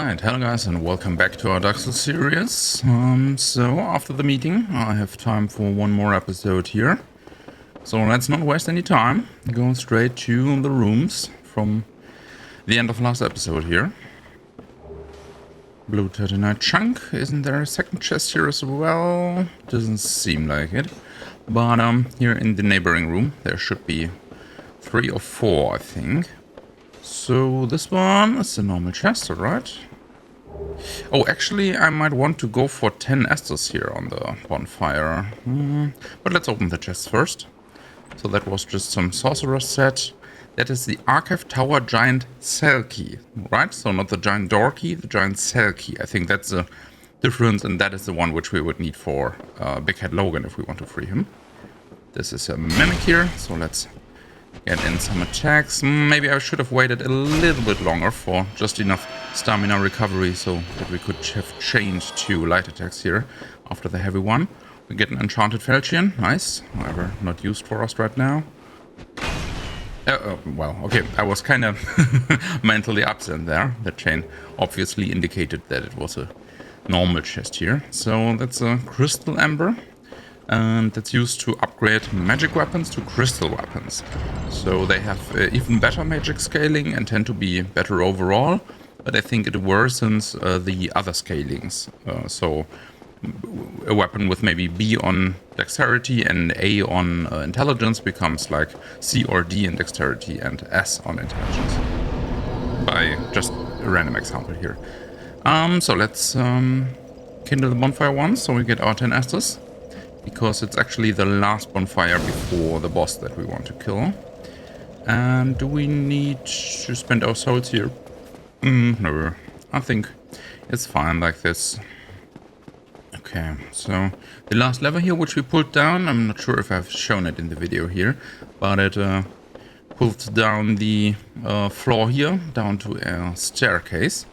Alright, hello guys and welcome back to our Dark Souls series. So after the meeting I have time for one more episode here. So let's not waste any time, go straight to the rooms from the end of last episode here. Blue Titanite chunk, isn't there a second chest here as well? Doesn't seem like it. But here in the neighboring room there should be 3 or 4 I think. So this one is a normal chest, alright. Oh, actually I might want to go for 10 Estus here on the bonfire. But let's open the chest first. So that was just some sorcerer set. That is the Archive Tower Giant Cell Key, right? So not the Giant Door Key, the Giant Cell Key. I think that's the difference, and that is the one which we would need for Big Head Logan if we want to free him. This is a Mimic here, so let's get in some attacks. Maybe I should have waited a little bit longer for just enough stamina recovery so that we could have changed to light attacks here after the heavy one. We get an Enchanted Falchion, nice. However, not used for us right now. Well, okay, I was kind of mentally absent there. The chain obviously indicated that it was a normal chest here. So that's a Crystal Ember. And that's used to upgrade magic weapons to crystal weapons. So they have even better magic scaling and tend to be better overall, but I think it worsens the other scalings. So a weapon with maybe B on dexterity and A on intelligence becomes like C or D in dexterity and S on intelligence. By just a random example here. So let's kindle the bonfire once so we get our 10 Estus. Because it's actually the last bonfire before the boss that we want to kill. And do we need to spend our souls here? No, I think it's fine like this. Okay, so the last lever here which we pulled down, I'm not sure if I've shown it in the video here, but it pulled down the floor here, down to a staircase.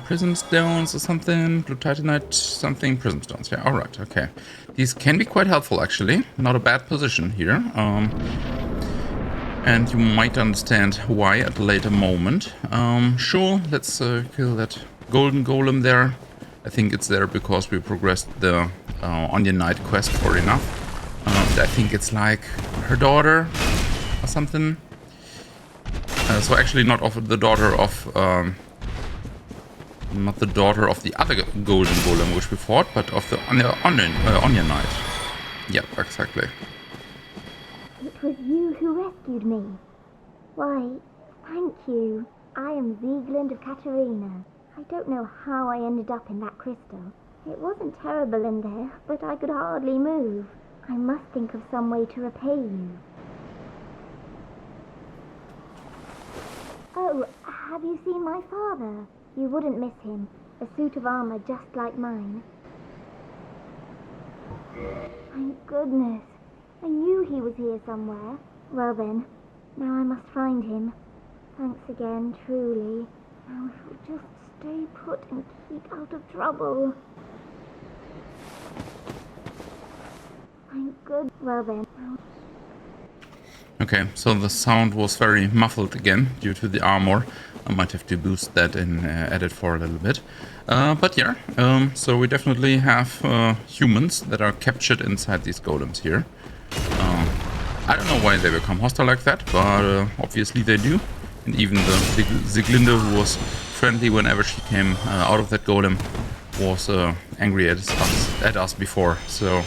Prism stones or something, blue titanite something, prism stones, yeah, alright, okay. These can be quite helpful actually, not a bad position here. And you might understand why at a later moment. Sure, let's kill that golden golem there. I think it's there because we progressed the Onion Knight quest for enough. I think it's like her daughter or something. So actually not of the daughter of... not the daughter of the other golden golem which we fought, but of the Onion Knight. Yep, exactly. It was you who rescued me. Why, thank you. I am Zieglund of Katarina. I don't know how I ended up in that crystal. It wasn't terrible in there, but I could hardly move. I must think of some way to repay you. Oh, have you seen my father? You wouldn't miss him. A suit of armor just like mine. Thank goodness. I knew he was here somewhere. Well then, now I must find him. Thanks again, truly. Now if we'll just stay put and keep out of trouble. Thank good. Well then. Okay, so the sound was very muffled again due to the armor. I might have to boost that and edit for a little bit. But yeah, so we definitely have humans that are captured inside these golems here. I don't know why they become hostile like that, but obviously they do. And even the Sieglinde, who was friendly whenever she came out of that golem, was angry at us before. So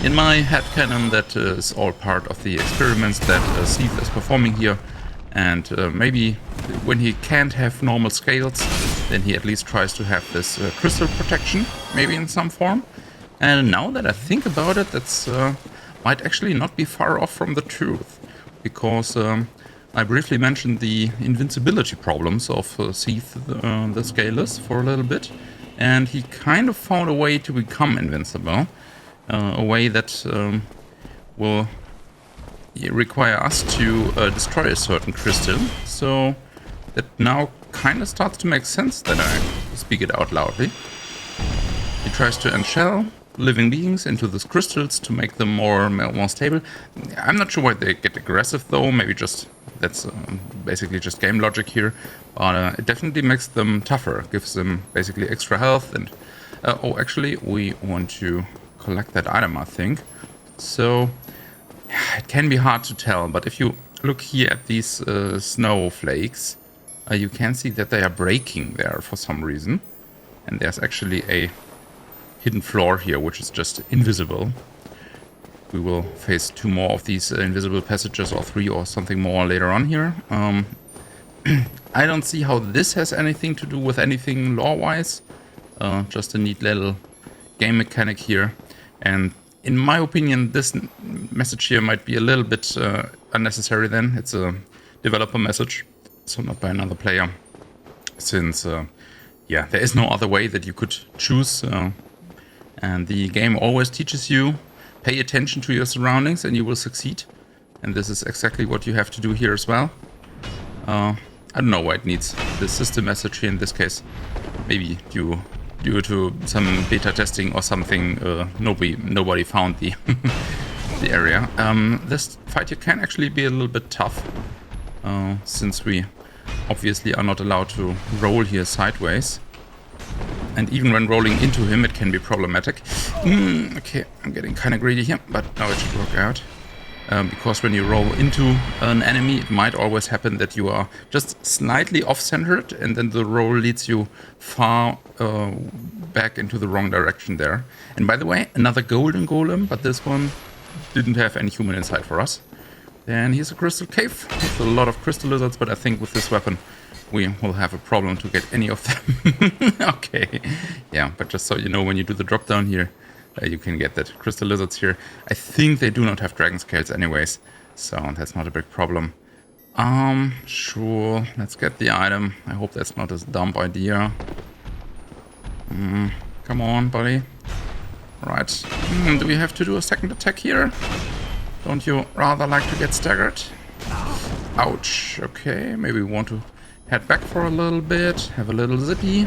in my headcanon, that is all part of the experiments that Seath is performing here. And maybe when he can't have normal scales, then he at least tries to have this crystal protection, maybe in some form. And now that I think about it, that's might actually not be far off from the truth. Because I briefly mentioned the invincibility problems of Seath the Scaleless for a little bit. And he kind of found a way to become invincible. A way that will require us to destroy a certain crystal, so that now kind of starts to make sense that I speak it out loudly. He tries to enshell, living beings into these crystals to make them more stable. I'm not sure why they get aggressive though. Maybe just that's basically just game logic here. But it definitely makes them tougher. Gives them basically extra health. And oh, actually, we want to collect that item, I think. So it can be hard to tell. But if you look here at these snowflakes, you can see that they are breaking there for some reason. And there's actually a hidden floor here, which is just invisible. We will face 2 more of these invisible passages, or 3 or something more later on here. I don't see how this has anything to do with anything lore-wise. Just a neat little game mechanic here. And in my opinion, this message here might be a little bit unnecessary then. It's a developer message, so not by another player. Since, yeah, there is no other way that you could choose. And the game always teaches you, pay attention to your surroundings and you will succeed. And this is exactly what you have to do here as well. I don't know why it needs the system message here in this case. Maybe due to some beta testing or something, nobody found the the area. This fight here can actually be a little bit tough, since we obviously are not allowed to roll here sideways. And even when rolling into him, it can be problematic. Okay, I'm getting kind of greedy here, but now it should work out. Because when you roll into an enemy, it might always happen that you are just slightly off-centered, and then the roll leads you far back into the wrong direction there. And by the way, another golden golem, but this one didn't have any human inside for us. Then here's a crystal cave with a lot of crystal lizards, but I think with this weapon we will have a problem to get any of them. Okay, yeah, but just so you know, when you do the drop down here, you can get that crystal lizards here. I think they do not have dragon scales anyways, so that's not a big problem. Sure, let's get the item. I hope that's not a dumb idea. Come on, buddy. Right, do we have to do a second attack here? Don't you rather like to get staggered? Ouch, okay, maybe we want to head back for a little bit, have a little zippy.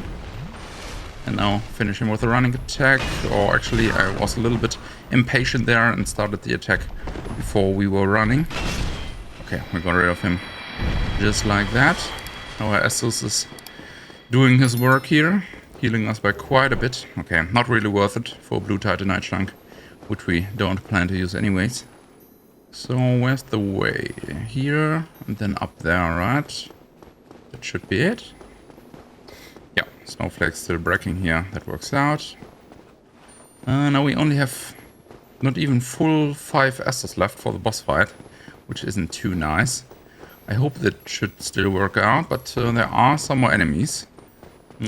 And now finish him with a running attack. Or actually, I was a little bit impatient there and started the attack before we were running. Okay, we got rid of him just like that. Our Estus is doing his work here, healing us by quite a bit. Okay, not really worth it for a blue titanite chunk, which we don't plan to use anyways. So where's the way? Here and then up there, right? That should be it. Yeah, snowflakes still breaking here. That works out. Now we only have not even full 5 Estus left for the boss fight, which isn't too nice. I hope that should still work out, but there are some more enemies,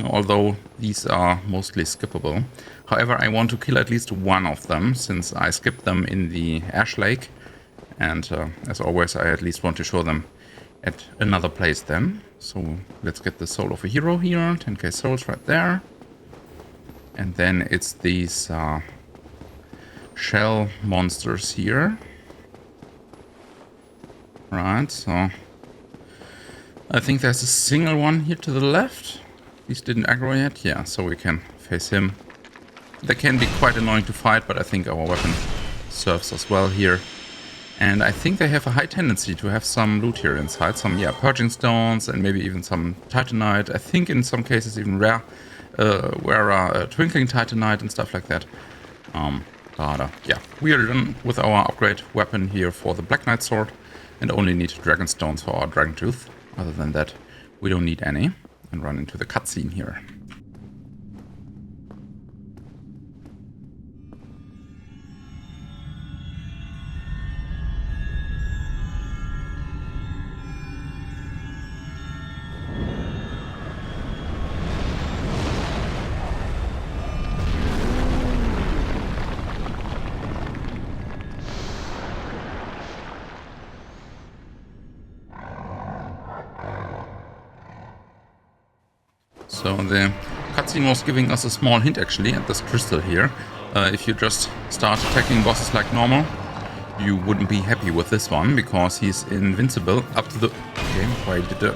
although these are mostly skippable. However, I want to kill at least one of them, since I skipped them in the Ash Lake. And as always, I at least want to show them at another place then. So let's get the soul of a hero here, 10k souls right there. And then it's these shell monsters here. Right, so I think there's a single one here to the left. These didn't aggro yet. Yeah, so we can face him. They can be quite annoying to fight, but I think our weapon serves us well here. And I think they have a high tendency to have some loot here inside. Some, yeah, purging stones and maybe even some titanite. I think in some cases even rare twinkling titanite and stuff like that. Yeah, we are done with our upgrade weapon here for the Black Knight sword. And only need dragon stones for our dragon tooth. Other than that, we don't need any. And run into the cutscene here. So the cutscene was giving us a small hint actually at this crystal here. If you just start attacking bosses like normal, you wouldn't be happy with this one because he's invincible up to the... Okay, why did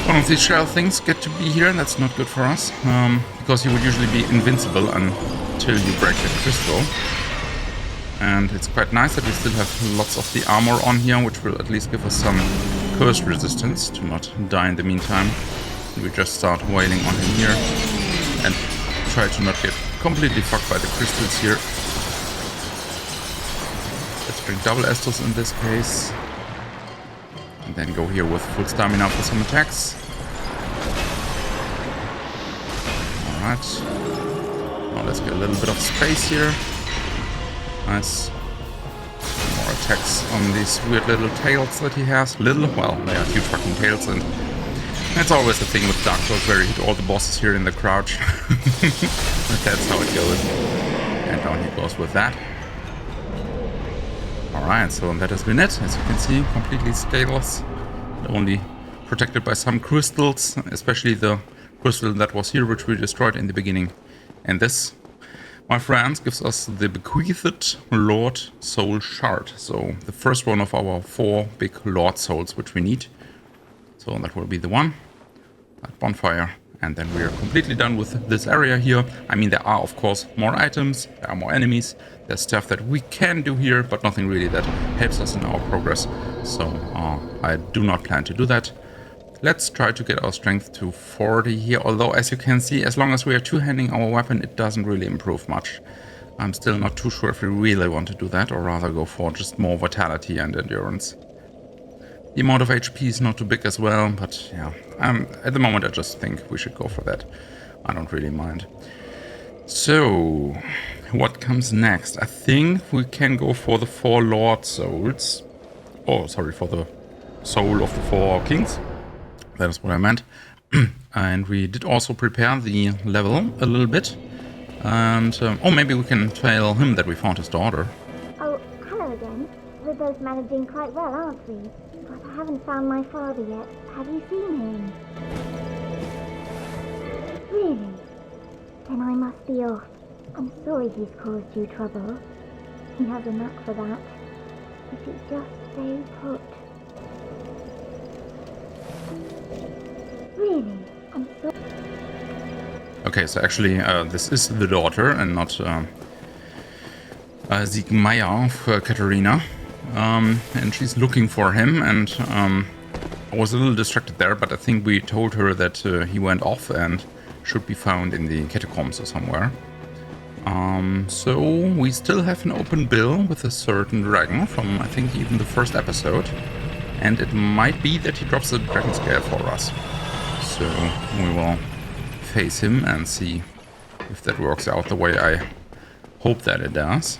one of these shell things get to be here? That's not good for us. because he would usually be invincible until you break the crystal. And it's quite nice that we still have lots of the armor on here, which will at least give us some curse resistance to not die in the meantime. We just start wailing on him here and try to not get completely fucked by the crystals here. Let's bring double Estus in this case. And then go here with full stamina for some attacks. Alright. Now let's get a little bit of space here. Nice. More attacks on these weird little tails that he has. Little? Well, they are huge fucking tails, and that's always the thing with Dark Souls, where you hit all the bosses here in the crouch. But that's how it goes. And down he goes with that. Alright, so that has been it. As you can see, completely scaleless. Only protected by some crystals, especially the crystal that was here, which we destroyed in the beginning. And this, my friends, gives us the Bequeathed Lord Soul Shard. So the first one of our 4 big Lord Souls which we need. So that will be the one. That bonfire. And then we are completely done with this area here. I mean, there are of course more items, there are more enemies, there's stuff that we can do here, but nothing really that helps us in our progress. So I do not plan to do that. Let's try to get our strength to 40 here, although as you can see, as long as we are two-handing our weapon, it doesn't really improve much. I'm still not too sure if we really want to do that, or rather go for just more vitality and endurance. The amount of HP is not too big as well, but yeah, at the moment I just think we should go for that. I don't really mind. So, what comes next? I think we can go for the 4 Lord Souls. Oh, sorry, for the Soul of the 4 Kings. That is what I meant. And we did also prepare the level a little bit. And, oh, maybe we can tell him that we found his daughter. Oh, hello again. We're both managing quite well, aren't we? But I haven't found my father yet. Have you seen him? Really? Then I must be off. I'm sorry he's caused you trouble. He has a knack for that. If you just stay put. Really? I'm so... Okay, so actually this is the daughter and not Siegmeier of Katarina. And she's looking for him, and I was a little distracted there, but I think we told her that he went off and should be found in the catacombs or somewhere. So we still have an open bill with a certain dragon from, I think, even the first episode. And it might be that he drops a dragon scale for us. So we will face him and see if that works out the way I hope that it does.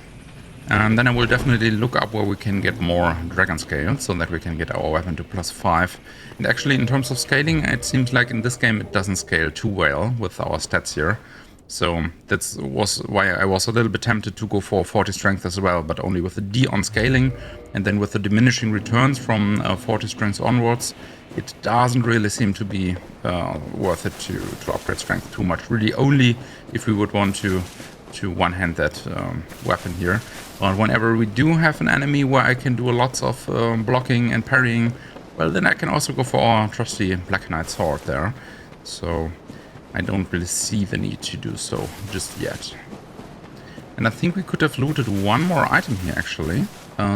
And then I will definitely look up where we can get more dragon scale, so that we can get our weapon to +5. And actually, in terms of scaling, it seems like in this game it doesn't scale too well with our stats here. So that was why I was a little bit tempted to go for 40 strength as well, but only with the D on scaling. And then with the diminishing returns from 40 strength onwards, it doesn't really seem to be worth it to upgrade strength too much. Really only if we would want to one-hand that weapon here. But whenever we do have an enemy where I can do lots of blocking and parrying, well, then I can also go for our trusty Black Knight sword there. So I don't really see the need to do so just yet. And I think we could have looted one more item here, actually.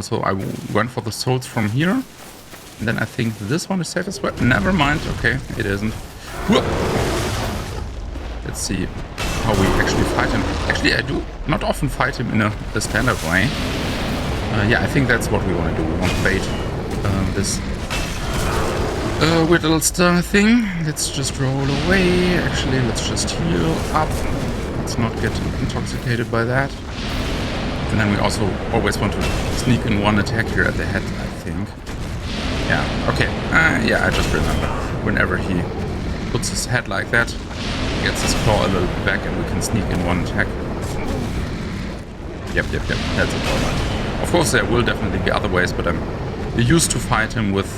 So I went for the souls from here. And then I think this one is safe as well. Never mind. Okay, it isn't. Whoa. Let's see how we actually fight him. Actually, I do not often fight him in the standard way. Yeah, I think that's what we want to do. We want to bait this weird little star thing. Let's just roll away. Actually, let's just heal up. Let's not get intoxicated by that. And then we also always want to sneak in one attack here at the head, I think. Yeah, okay. Yeah, I just remember. Whenever he puts his head like that, he gets his claw a little bit back and we can sneak in one attack. Yep. That's it, alright. Of course, there will definitely be other ways, but I'm used to fight him with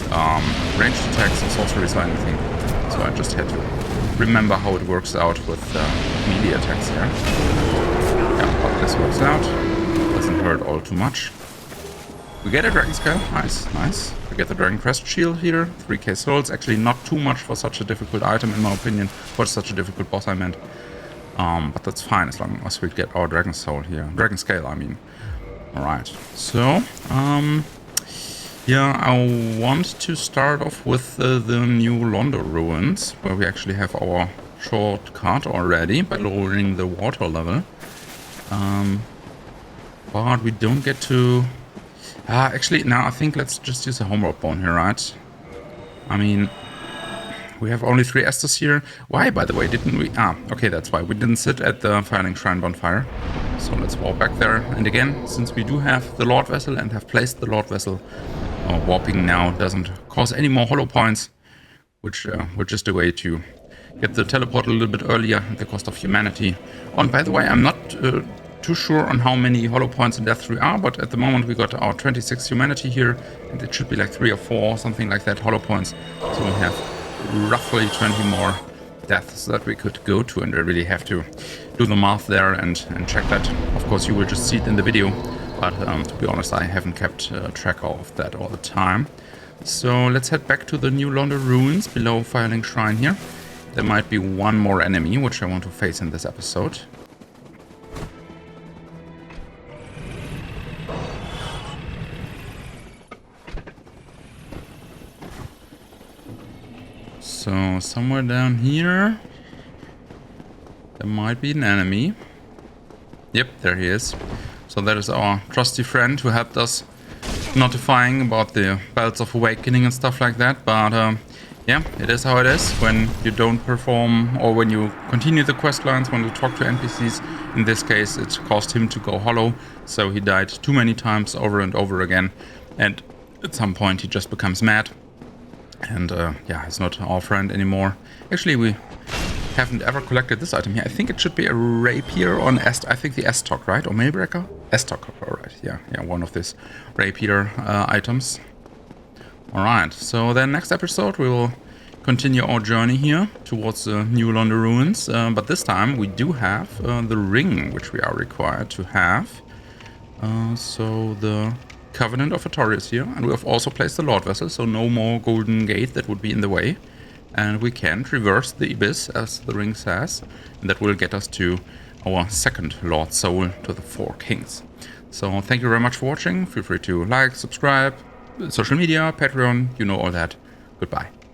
ranged attacks or sorceries or anything. So I just had to remember how it works out with melee attacks here. Yeah, but this works out. Doesn't hurt all too much. We get a Dragon Scale. Nice. We get the Dragon Crest Shield here. 3k souls. Actually not too much for such a difficult item, in my opinion. For such a difficult boss, I meant. But that's fine as long as we get our Dragon Soul here. Dragon Scale, I mean. Alright, so, yeah, I want to start off with the new Londo Ruins, where we actually have our shortcut already by lowering the water level. But we don't get to... actually, now I think let's just use a Homeworld Bone here, right? I mean, we have only 3 Estus here. Why, by the way, didn't we... okay, that's why. We didn't sit at the Firelink Shrine bonfire. So let's walk back there. And again, since we do have the Lord Vessel and have placed the Lord Vessel, warping now doesn't cause any more hollow points, which is the way to get the teleport a little bit earlier at the cost of humanity. Oh, and by the way, I'm not too sure on how many hollow points in Death 3 are, but at the moment we got our 26 humanity here, and it should be like 3 or 4, something like that, hollow points. So we have roughly 20 more deaths that we could go to, and I really have to do the math there and check that. Of course, you will just see it in the video, but to be honest, I haven't kept track of that all the time. So let's head back to the new Londo Ruins below Firelink Shrine here. There might be one more enemy which I want to face in this episode. So somewhere down here there might be an enemy. Yep, there he is. So that is our trusty friend who helped us notifying about the Belts of Awakening and stuff like that. But yeah, it is how it is when you don't perform, or when you continue the quest lines, when you talk to NPCs. In this case, it caused him to go hollow, so he died too many times over and over again. And at some point he just becomes mad. And yeah, he's not our friend anymore. Actually, we haven't ever collected this item here. I think it should be a rapier or an I think the Estok, right? Or Mailbreaker? Estok, alright. Yeah, one of these rapier items. Alright, so then next episode we will continue our journey here towards the new Londo Ruins. But this time we do have the ring, which we are required to have. So the Covenant of Artorias here, and we have also placed the Lord Vessel, so no more Golden Gate that would be in the way. And we can traverse the Abyss, as the ring says, and that will get us to our second Lord Soul, to the 4 Kings. So thank you very much for watching. Feel free to like, subscribe, social media, Patreon, you know all that. Goodbye.